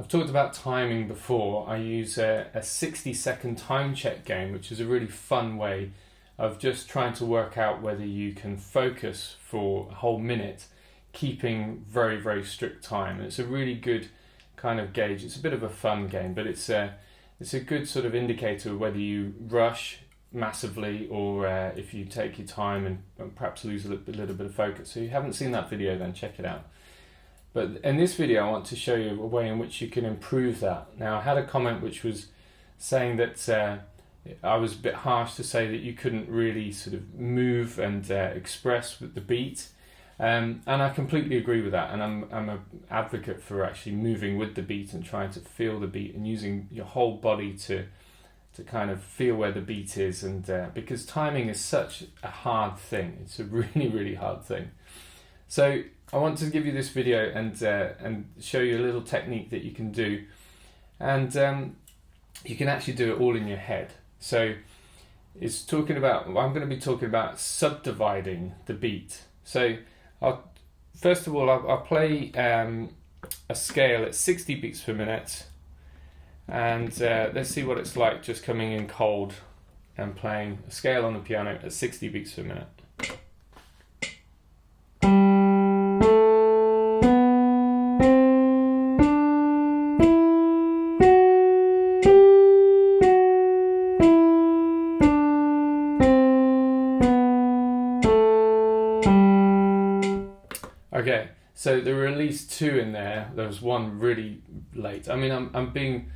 I've talked about timing before. I use a 60-second time check game, which is a really fun way of just trying to work out whether you can focus for a whole minute, keeping very, very strict time. And it's a really good kind of gauge. It's a bit of a fun game, but it's a good sort of indicator of whether you rush massively or if you take your time and perhaps lose a little bit of focus. So if you haven't seen that video, then check it out. But in this video, I want to show you a way in which you can improve that. Now, I had a comment which was saying that I was a bit harsh to say that you couldn't really sort of move and express with the beat. And I completely agree with that. And I'm an advocate for actually moving with the beat and trying to feel the beat and using your whole body to kind of feel where the beat is. And because timing is such a hard thing. It's a really, really hard thing. So I want to give you this video and show you a little technique that you can do, and you can actually do it all in your head. So I'm going to be talking about subdividing the beat. So first of all, I'll play a scale at 60 beats per minute, and let's see what it's like just coming in cold and playing a scale on the piano at 60 beats per minute. Okay, so there were at least two in there. There was one really late. I mean, I'm being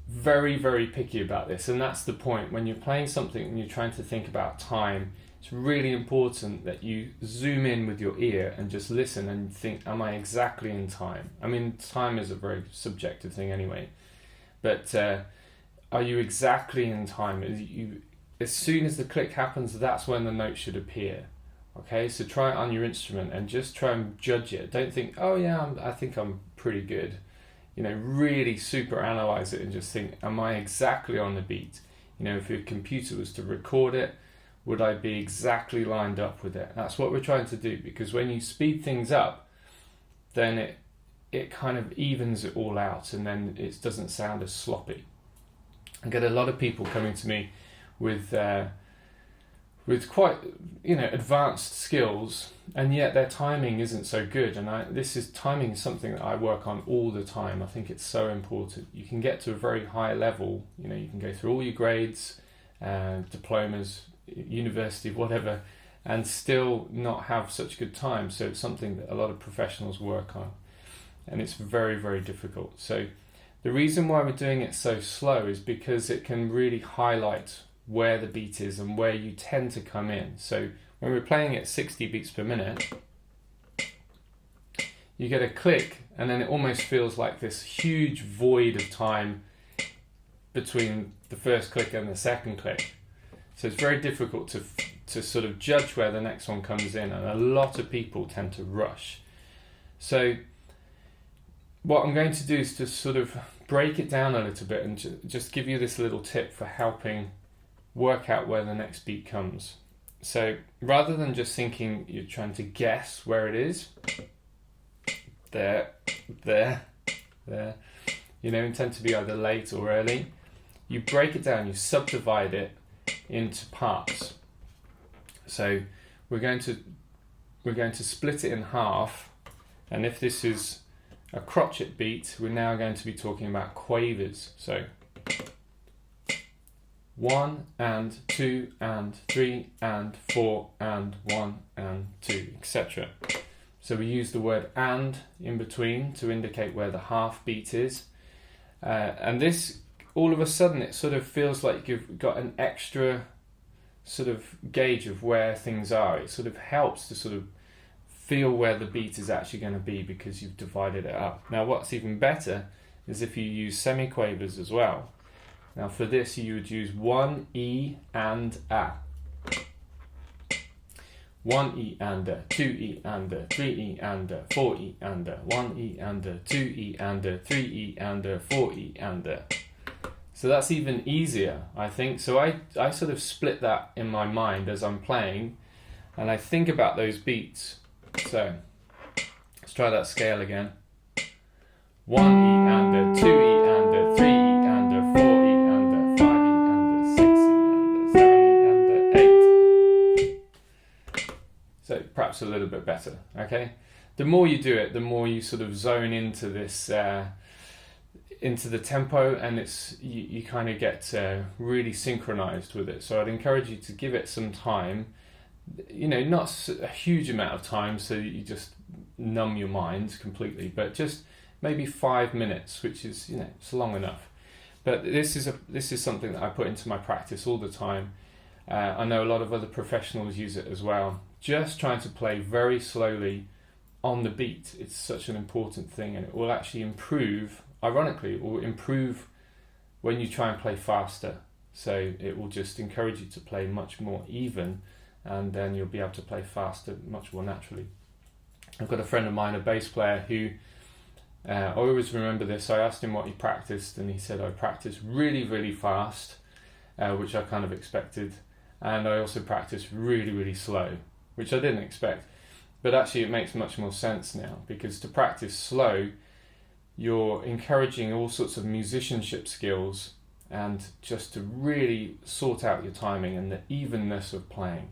very, very picky about this, and that's the point. When you're playing something and you're trying to think about time, it's really important that you zoom in with your ear and just listen and think, am I exactly in time? I mean, time is a very subjective thing anyway, but are you exactly in time? As soon as the click happens, that's when the note should appear. Okay, so try it on your instrument and just try and judge it. Don't think, oh yeah, I think I'm pretty good. Really super analyze it and just think, am I exactly on the beat? If your computer was to record it, would I be exactly lined up with it? That's what we're trying to do, because when you speed things up, then it kind of evens it all out, and then it doesn't sound as sloppy. I get a lot of people coming to me with quite advanced skills, and yet their timing isn't so good. And timing is something that I work on all the time. I think it's so important. You can get to a very high level. You can go through all your grades, diplomas, university, whatever, and still not have such good time. So it's something that a lot of professionals work on, and it's very, very difficult. So the reason why we're doing it so slow is because it can really highlight where the beat is and where you tend to come in. So when we're playing at 60 beats per minute, you get a click, and then it almost feels like this huge void of time between the first click and the second click. So it's very difficult to sort of judge where the next one comes in, and a lot of people tend to rush. So what I'm going to do is to sort of break it down a little bit and just give you this little tip for helping work out where the next beat comes. So rather than just thinking you're trying to guess where it is, there, intend to be either late or early, you break it down, you subdivide it into parts. So we're going to split it in half, and if this is a crotchet beat, we're now going to be talking about quavers. So 1 and 2 and 3 and 4 and 1 and 2, etc. So we use the word and in between to indicate where the half beat is. And this, all of a sudden, it sort of feels like you've got an extra sort of gauge of where things are. It sort of helps to sort of feel where the beat is actually going to be because you've divided it up. Now, what's even better is if you use semiquavers as well. Now for this you would use 1 E and A, 1 E and A, 2 E and A, 3 E and A, 4 E and A, 1 E and A, 2 E and A, 3 E and A, 4 E and A. So that's even easier, I think. So I sort of split that in my mind as I'm playing, and I think about those beats. So let's try that scale again. 1 E and A, 2 perhaps a little bit better. Okay, the more you do it, the more you sort of zone into this into the tempo, and you kind of get really synchronized with it. So I'd encourage you to give it some time, not a huge amount of time so you just numb your mind completely, but just maybe 5 minutes, which is it's long enough. But this is something that I put into my practice all the time. I know a lot of other professionals use it as well. Just trying to play very slowly on the beat. It's such an important thing, and it will actually improve. Ironically, it will improve when you try and play faster. So it will just encourage you to play much more even, and then you'll be able to play faster much more naturally. I've got a friend of mine, a bass player, who I always remember this. I asked him what he practiced, and he said, I practice really, really fast, which I kind of expected, and I also practice really, really slow, which I didn't expect. But actually it makes much more sense now, because to practice slow, you're encouraging all sorts of musicianship skills and just to really sort out your timing and the evenness of playing.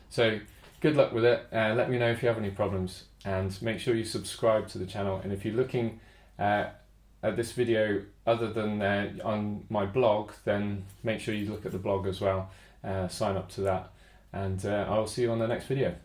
So good luck with it. Let me know if you have any problems, and make sure you subscribe to the channel. And if you're looking at this video other than on my blog, then make sure you look at the blog as well. Sign up to that, and I'll see you on the next video.